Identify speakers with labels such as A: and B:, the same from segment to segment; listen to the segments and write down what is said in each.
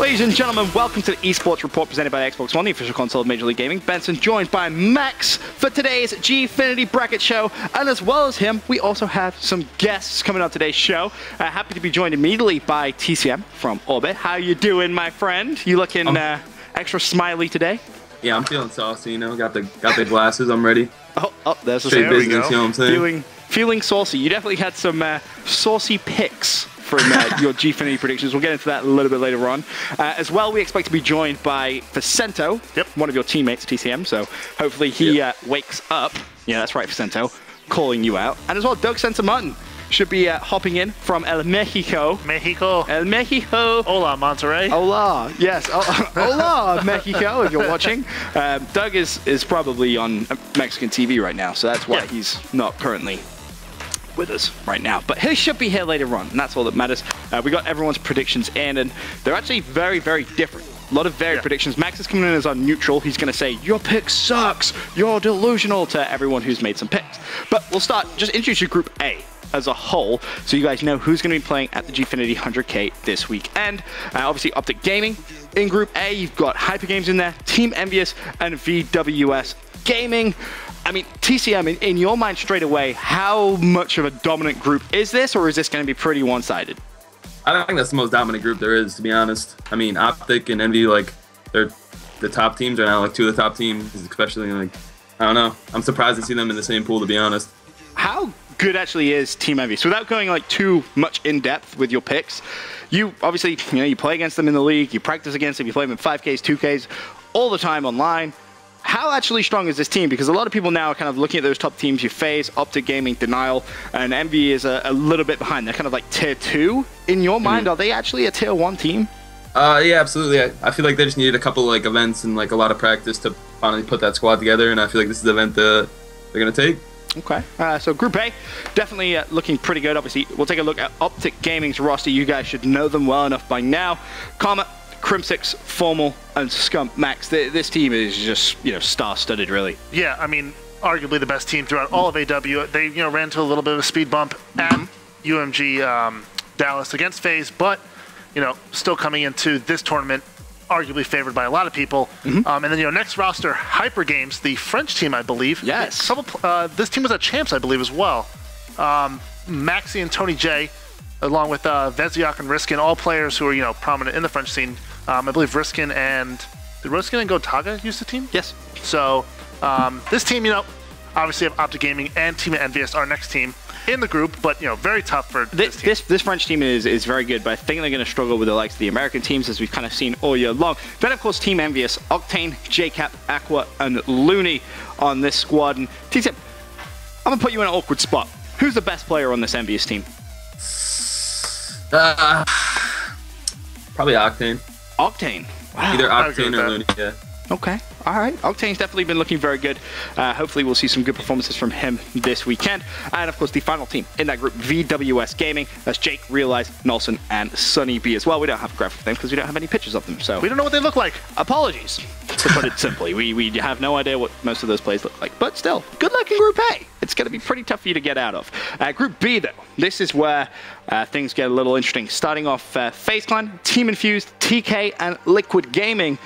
A: Ladies and gentlemen, welcome to the eSports Report presented by Xbox One, the official console of Major League Gaming. Benson joined by Max for today's Gfinity bracket show, and as well as him, we also have some guests coming on today's show. Happy to be joined immediately by TCM from Orbit. How you doing, my friend? You looking extra smiley today?
B: Yeah, I'm feeling saucy, you know. Got the glasses. I'm ready.
A: Oh, there's a
B: straight business. You know what I'm saying?
A: Feeling saucy. You definitely had some saucy picks from your Gfinity predictions. We'll get into that a little bit later on. As well, we expect to be joined by Vicento, one of your teammates, TCM. So hopefully he wakes up. Yeah, that's right, Vicento, calling you out. And as well, Doug Santa-Martin should be hopping in from El Mexico. El Mexico.
C: Hola, Monterrey.
A: Hola. Yes. Hola, Mexico, if you're watching. Doug is probably on Mexican TV right now, so that's why he's not currently with us right now. But he should be here later on, and that's all that matters. We got everyone's predictions in, and they're actually very, very different. A lot of varied predictions. Max is coming in as our neutral. He's going to say, your pick sucks, you're delusional, to everyone who's made some picks. But we'll start, just introduce your Group A as a whole, so you guys know who's going to be playing at the Gfinity 100K this weekend. Obviously, Optic Gaming. In Group A, you've got Hyper Games in there, Team Envious, and VWS Gaming. I mean, TCM, in your mind straight away, how much of a dominant group is this, or is this going to be pretty one-sided?
B: I think that's the most dominant group there is, to be honest. I mean, Optic and Envy, like, they're the top teams right now, like two of the top teams, especially, like, I don't know. I'm surprised to see them in the same pool, to be honest. How
A: good actually is Team Envy? So without going like too much in depth with your picks, you obviously, you play against them in the league, you practice against them, you play them in 5Ks, 2Ks, all the time online. How actually strong is this team? Because a lot of people now are kind of looking at those top teams you face, Optic Gaming, Denial, and Envy is a little bit behind. They're kind of like tier 2. In your mind, are they actually a tier 1 team?
B: Yeah, absolutely. I feel like they just needed a couple like events and like a lot of practice to finally put that squad together, and I feel like this is the event they're going to take. Okay,
A: so Group A, definitely looking pretty good. Obviously, we'll take a look at Optic Gaming's roster. You guys should know them well enough by now. Comet, Crimsix, Formal, and Scum. Max, this team is just, star-studded, really.
C: Yeah, I mean, arguably the best team throughout all of AW. They, ran into a little bit of a speed bump at UMG Dallas against FaZe, but, still coming into this tournament, arguably favored by a lot of people. And then, next roster, Hyper Games, the French team, I believe.
A: Yes.
C: This team was at Champs, I believe, as well. Maxi and Tony J, along with Veziak and Riskin, all players who are, prominent in the French scene. I believe Riskin and... Did Riskin and Gotaga use the team?
A: Yes.
C: So, this team, obviously have Optic Gaming and Team Envious, our next team, in the group, but very tough for this team.
A: This French team is very good, but I think they're going to struggle with the likes of the American teams, as we've kind of seen all year long. Then, of course, Team Envious, Octane, JCap, Aqua, and Looney on this squad. And TCM, I'm going to put you in an awkward spot. Who's the best player on this Envious team?
B: Probably Octane.
A: Octane. Wow.
B: Either Octane or Looney, yeah.
A: Okay, all right. Octane's definitely been looking very good. Hopefully we'll see some good performances from him this weekend. And of course, the final team in that group, VWS Gaming. That's Jake, Realize, Nolson, and Sunny B as well. We don't have a graphic of them because we don't have any pictures of them. So
C: we don't know what they look like.
A: Apologies, to put it simply. We have no idea what most of those players look like. But still, good luck in Group A. It's going to be pretty tough for you to get out of. Group B, though, this is where things get a little interesting. Starting off, FaZe Clan, Team Infused, TK, and Liquid Gaming.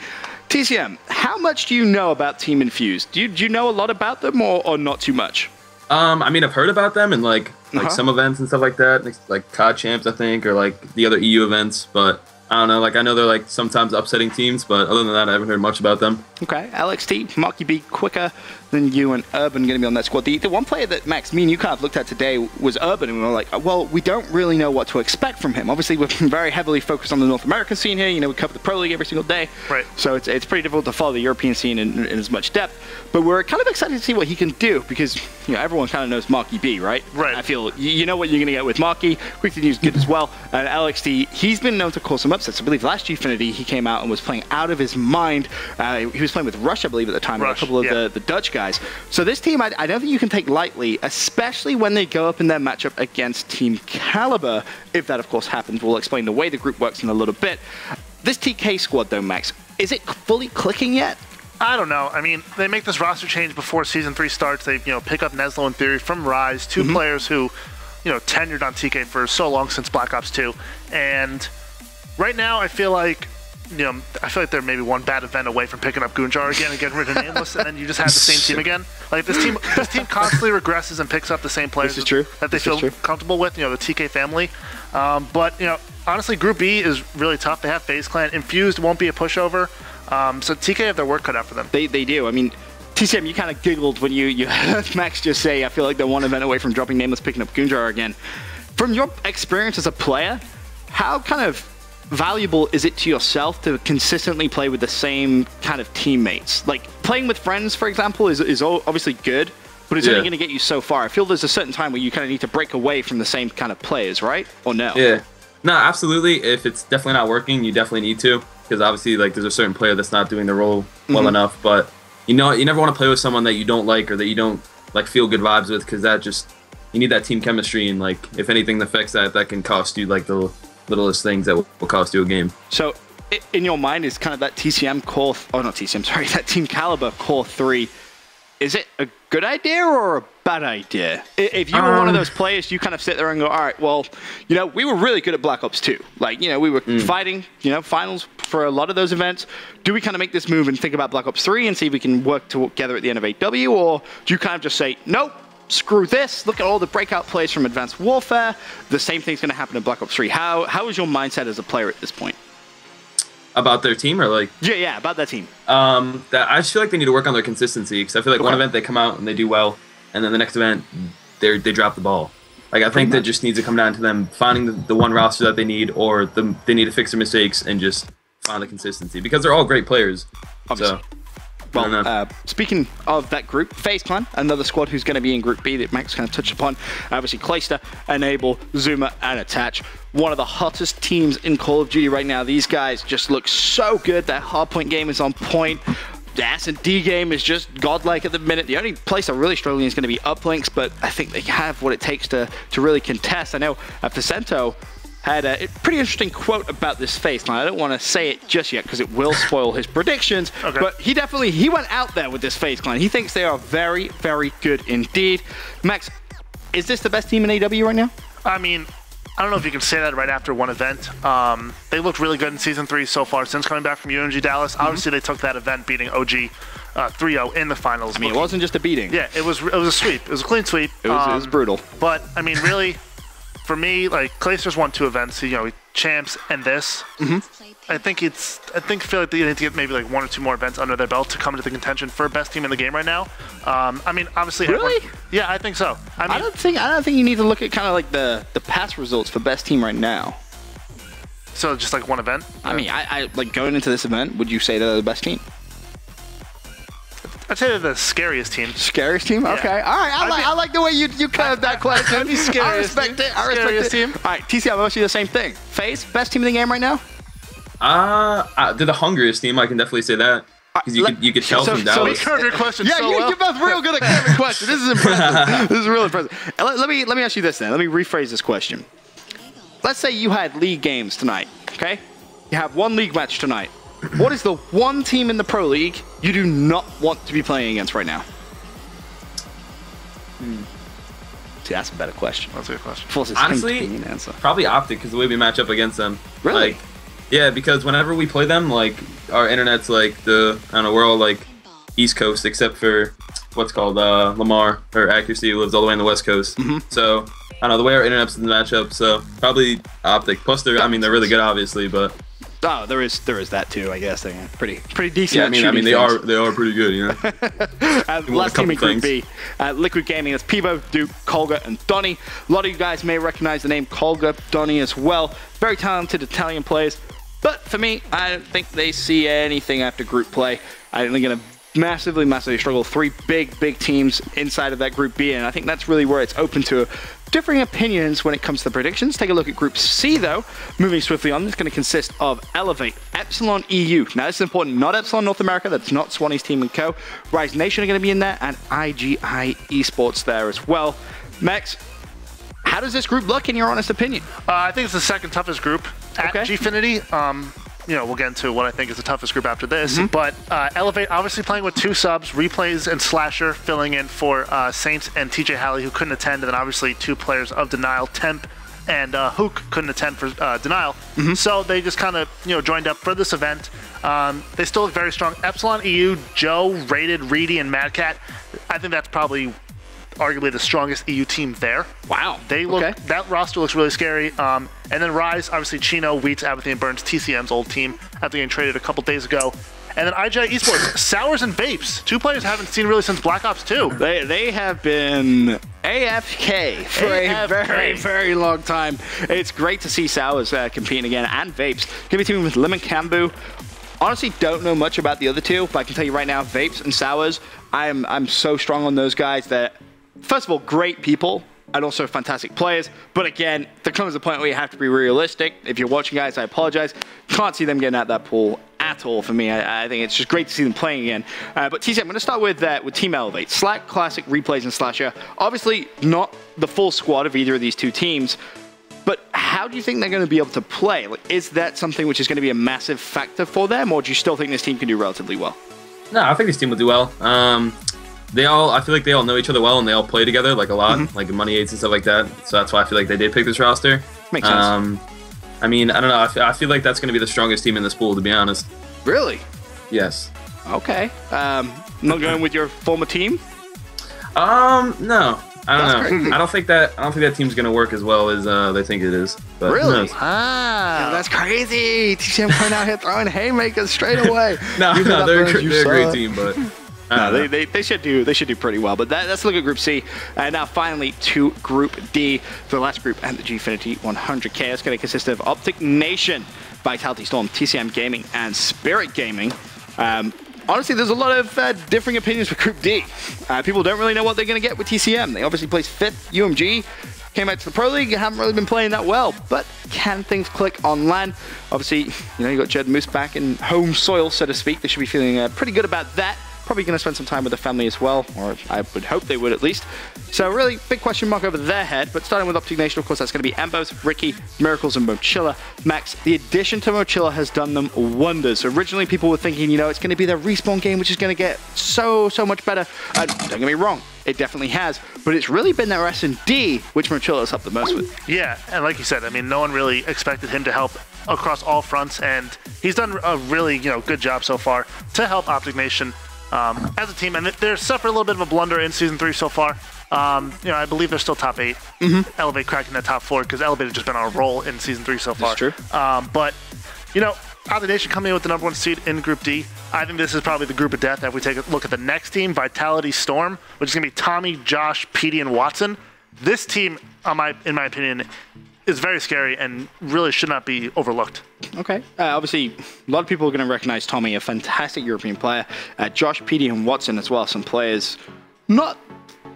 A: TCM, how much do you know about Team Infused? Do you know a lot about them or not too much?
B: I mean, I've heard about them in like some events and stuff like that, like COD Champs, I think, or like the other EU events, but I don't know. Like, I know they're like sometimes upsetting teams, but other than that, I haven't heard much about them.
A: Okay, LXT, Marky B, quicker than you and Urban going to be on that squad. The one player that, Max, me and you kind of looked at today was Urban, and we were like, well, we don't really know what to expect from him. Obviously, we're very heavily focused on the North American scene here. We cover the Pro League every single day.
C: Right.
A: So it's pretty difficult to follow the European scene in as much depth. But we're kind of excited to see what he can do because, everyone kind of knows Marky B, right?
C: Right.
A: I feel you know what you're going to get with Marky. Quickly News good as well. And LXT, he's been known to cause some upsets. I believe last Gfinity, he came out and was playing out of his mind. He was playing with Rush, I believe, at the time, and a couple of the Dutch guys. So this team, I don't think you can take lightly, especially when they go up in their matchup against Team Caliber. If that, of course, happens, we'll explain the way the group works in a little bit. This TK squad, though, Max, is it fully clicking yet?
C: I don't know. I mean, they make this roster change before Season 3 starts. They, pick up Neslo and Theory from Rise, two players who, tenured on TK for so long since Black Ops 2. And right now, I feel like I feel like they're maybe one bad event away from picking up Gunjar again and getting rid of Nameless, and then you just have the same team again. Like this team constantly regresses and picks up the same players that they feel comfortable with. The TK family. But honestly, Group B is really tough. They have FaZe Clan. Infused won't be a pushover. So TK have their work cut out for them.
A: They do. I mean, TCM, you kind of giggled when you heard Max just say, I feel like they're one event away from dropping Nameless, picking up Gunjar again. From your experience as a player, how kind of valuable is it to yourself to consistently play with the same kind of teammates? Like, playing with friends, for example, is obviously good, but it's only going to get you so far. I feel there's a certain time where you kind of need to break away from the same kind of players, right? Or no?
B: Yeah. No, absolutely. If it's definitely not working, you definitely need to. Because obviously, like, there's a certain player that's not doing the role well enough. But, you never want to play with someone that you don't like or that you don't, like, feel good vibes with, because that just, you need that team chemistry. And, like, if anything affects that, that can cost you, like, the littlest things that will cost you a game.
A: So, in your mind, is kind of that TCM core, that Team Caliber core 3, is it a good idea or a bad idea? If you were one of those players, you kind of sit there and go, all right, well, we were really good at Black Ops 2. Like, we were fighting, finals for a lot of those events. Do we kind of make this move and think about Black Ops 3 and see if we can work together at the end of AW? Or do you kind of just say, nope, screw this, look at all the breakout plays from Advanced Warfare, the same thing's going to happen in Black Ops 3. How is your mindset as a player at this point?
B: About their team, or like?
A: Yeah, about that team.
B: I just feel like they need to work on their consistency, because I feel like one event they come out and they do well, and then the next event they drop the ball. Like, I think that just needs to come down to them finding the one roster that they need, or they need to fix their mistakes and just find the consistency, because they're all great players.
A: Obviously.
B: So,
A: well, speaking of that group, FaZe Clan, another squad who's going to be in Group B that Max kind of touched upon. Obviously, Clayster, Enable, Zuma, and Attach. One of the hottest teams in Call of Duty right now. These guys just look so good. Their hardpoint game is on point. The S&D game is just godlike at the minute. The only place they're really struggling is going to be uplinks, but I think they have what it takes to really contest. I know Vicento had a pretty interesting quote about this FaZe Clan. I don't want to say it just yet because it will spoil his predictions, but he went out there with this FaZe Clan. He thinks they are very, very good indeed. Max, is this the best team in AW right now?
C: I mean, I don't know if you can say that right after one event. They looked really good in Season 3 so far since coming back from UMG Dallas. Obviously, they took that event, beating OG 3-0 in the finals.
A: I mean, it wasn't just a beating.
C: Yeah, it was a sweep. It was a clean sweep.
A: It was brutal.
C: But, I mean, really, for me, like, Clayster's won 2 events, champs and this. I feel like they need to get maybe like 1 or 2 more events under their belt to come into the contention for best team in the game right now. I mean, obviously,
A: really?
C: Yeah, I think so.
A: I don't think you need to look at kind of like the past results for best team right now.
C: So just like one event?
A: I mean, I like going into this event, would you say they're the best team?
C: I'd say they're the scariest team.
A: Scariest team? Yeah. Okay. All right. I like the way you curved that question. I respect it. I respect it. All right, TC, I'll ask you the same thing. FaZe, best team in the game right now?
B: They're the hungriest team. I can definitely say that. Because you could tell from Dallas.
C: So your question
A: you're both real good at curving questions. This is impressive. This is really impressive. Let me ask you this then. Let me rephrase this question. Let's say you had league games tonight, okay? You have one league match tonight. What is the one team in the Pro League you do not want to be playing against right now? See, that's a better question.
C: That's a good question.
B: Honestly, probably Optic, because the way we match up against them.
A: Really?
B: Like, yeah, because whenever we play them, like, our internet's like we're all like East Coast, except for what's called Lamar, or Accuracy, who lives all the way on the West Coast. So, I don't know, the way our internet's in the matchup, so probably Optic. Plus, they're really good, obviously, but...
A: Oh, there is that too, I guess. They're pretty decent.
B: Yeah, I mean they are pretty good,
A: Last team in Group B, Liquid Gaming. That's Pivo, Duke, Kolga, and Donny. A lot of you guys may recognize the name Kolga, Donny as well. Very talented Italian players. But for me, I don't think they see anything after group play. I think they're going to massively struggle. 3 big teams inside of that Group B, and I think that's really where it's open to differing opinions when it comes to predictions. Take a look at Group C, though. Moving swiftly on, it's going to consist of Elevate, Epsilon EU. Now, this is important. Not Epsilon North America. That's not Swanee's team and co. Rise Nation are going to be in there, and IGI eSports there as well. Max, how does this group look in your honest opinion?
C: I think it's the second toughest group at Gfinity. We'll get into what I think is the toughest group after this. But Elevate, obviously playing with 2 subs, Replays and Slasher, filling in for Saints and TJ Halley, who couldn't attend, and then obviously 2 players of Denial, Temp and Hook couldn't attend for Denial. So they just kind of joined up for this event. They still look very strong. Epsilon EU, Joe, Rated, Reedy, and Madcat. I think that's probably arguably the strongest EU team there.
A: Wow.
C: They look that roster looks really scary. And then Rise, obviously Chino, Wheats, Apathy, and Burns, TCM's old team after getting traded a couple days ago. And then IGI Esports, Sours and Vapes. Two players I haven't seen really since Black Ops 2.
A: They have been AFK for a very, very long time. It's great to see Sours competing again, and Vapes. Give me a team with Lemon Kambu. Honestly, don't know much about the other two, but I can tell you right now, Vapes and Sours, I'm so strong on those guys that, first of all, great people, and also fantastic players. But again, there comes a point where you have to be realistic. If you're watching, guys, I apologize. Can't see them getting out that pool at all for me. I think it's just great to see them playing again. But TC, I'm going to start with Team Elevate. Slack, Classic, Replays, and Slasher. Obviously, not the full squad of either of these two teams. But how do you think they're going to be able to play? Like, is that something which is going to be a massive factor for them, or do you still think this team can do relatively well?
B: No, I think this team will do well. I feel like they all know each other well, and they all play together like a lot, like Money 8s and stuff like that. So that's why I feel like they did pick this roster.
A: Makes sense.
B: I mean, I don't know. I feel like that's going to be the strongest team in this pool, to be honest.
A: Really?
B: Yes.
A: Okay. Not going with your former team?
B: No. I don't know. I don't think that team's gonna work as well as they think it is. But
A: really? Ah, that's crazy. TCM coming out here throwing haymakers straight away.
B: no, they're a great team, but
A: no, they should do pretty well. But let's look at Group C. And now finally to Group D, the last group and the Gfinity 100K. It's going to consist of Optic Nation, Vitality Storm, TCM Gaming, and Spirit Gaming. Honestly, there's a lot of differing opinions for Group D. People don't really know what they're going to get with TCM. They obviously placed 5th. UMG came out to the Pro League, haven't really been playing that well. But can things click on LAN? Obviously, you got Jed Moose back in home soil, so to speak. They should be feeling pretty good about that. Probably going to spend some time with the family as well, or I would hope they would at least. So really, big question mark over their head, but starting with Optic Nation, of course, that's going to be Ambos, Ricky, Miracles, and Mochilla. Max, the addition to Mochilla has done them wonders. Originally, people were thinking, it's going to be their respawn game, which is going to get so much better. Don't get me wrong, it definitely has, but it's really been their S&D, which Mochilla has helped the most with.
C: Yeah, and like you said, I mean, no one really expected him to help across all fronts, and he's done a really, good job so far to help Optic Nation as a team, and they're suffered a little bit of a blunder in Season 3 so far. I believe they're still top 8. Elevate cracking that top 4 because Elevate has just been on a roll in Season 3 so far.
A: That's true.
C: But, Optic Nation coming in with the #1 seed in Group D. I think this is probably the group of death. If we take a look at the next team, Vitality Storm, which is going to be Tommy, Josh, Petey, and Watson. This team, in my opinion, is very scary and really should not be overlooked.
A: Okay. Obviously, a lot of people are going to recognize Tommy, a fantastic European player. Josh, Petey, and Watson as well, some players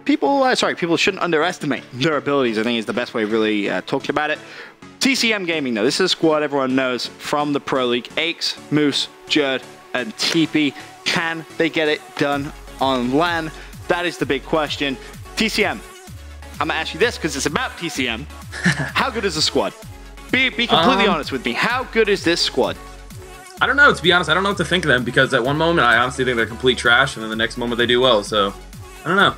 A: people shouldn't underestimate their abilities, I think is the best way of really talking about it. TCM Gaming, though, this is a squad everyone knows from the Pro League. Aches, Moose, Jerd, and TP. Can they get it done on LAN? That is the big question. TCM, I'm going to ask you this because it's about TCM. How good is the squad? Be completely honest with me. How good is this squad?
B: I don't know. To be honest, I don't know what to think of them because at one moment I honestly think they're complete trash, and then the next moment they do well. So I don't know.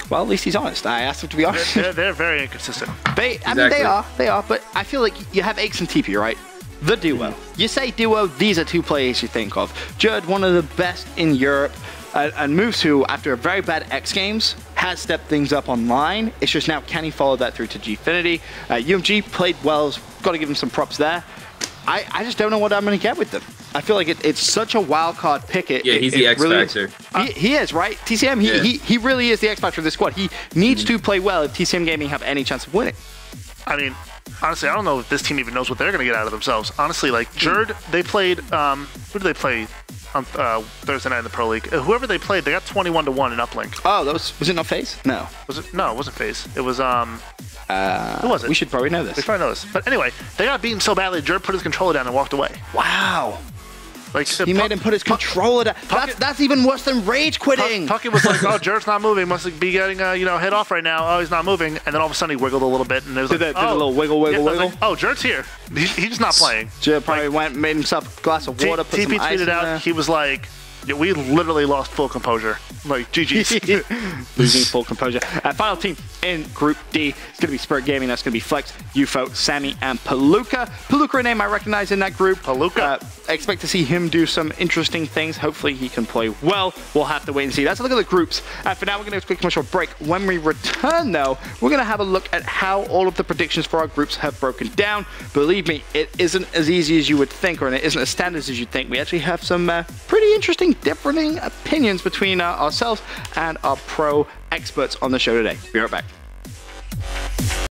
A: Well, at least he's honest. I asked him to be honest.
C: They're very inconsistent.
A: They are. But I feel like you have Aches and TP, right? The duo. You say duo, these are two players you think of. Jerd, one of the best in Europe. And Moves, who, after a very bad X Games, has stepped things up online. It's just now, can he follow that through to Gfinity? UMG played well. Got to give him some props there. I just don't know what I'm going to get with them. I feel like it's such a wild card pick.
B: He's the X Factor.
A: He is, right? TCM, he really is the X Factor of this squad. He needs to play well if TCM Gaming have any chance of winning.
C: I mean, honestly, I don't know if this team even knows what they're going to get out of themselves. Honestly, like, Jerd, they played, who did they play on Thursday night in the Pro League? Whoever they played, they got 21-1 in uplink.
A: Oh, was it not FaZe? No.
C: No, it wasn't FaZe. It was, who was it?
A: We should probably know this.
C: We probably know this. But anyway, they got beaten so badly, Jerd put his controller down and walked away.
A: Wow.
C: Like,
A: he made him put his controller down. That's even worse than rage quitting.
C: Puckett was like, "Oh, Jerd's not moving. Must be getting hit off right now. Oh, he's not moving." And then all of a sudden, he wiggled a little bit, and it was
A: did a little wiggle.
C: Like, oh, Jerd's here. He's just not playing.
A: Jerd probably made himself a glass of water.
C: TP tweeted out. He was like, Yeah, we literally lost full composure. Like, GG's.
A: Losing full composure. Final team in Group D is going to be Spirit Gaming. That's going to be Flex, UFO, Sammy, and Palooka. Palooka, a name I recognize in that group.
C: Palooka.
A: Expect to see him do some interesting things. Hopefully he can play well. We'll have to wait and see. That's a look at the groups. For now, we're going to take a quick commercial break. When we return, though, we're going to have a look at how all of the predictions for our groups have broken down. Believe me, it isn't as easy as you would think, or it isn't as standard as you'd think. We actually have some pretty interesting, differing opinions between ourselves and our pro experts on the show today. Be right back.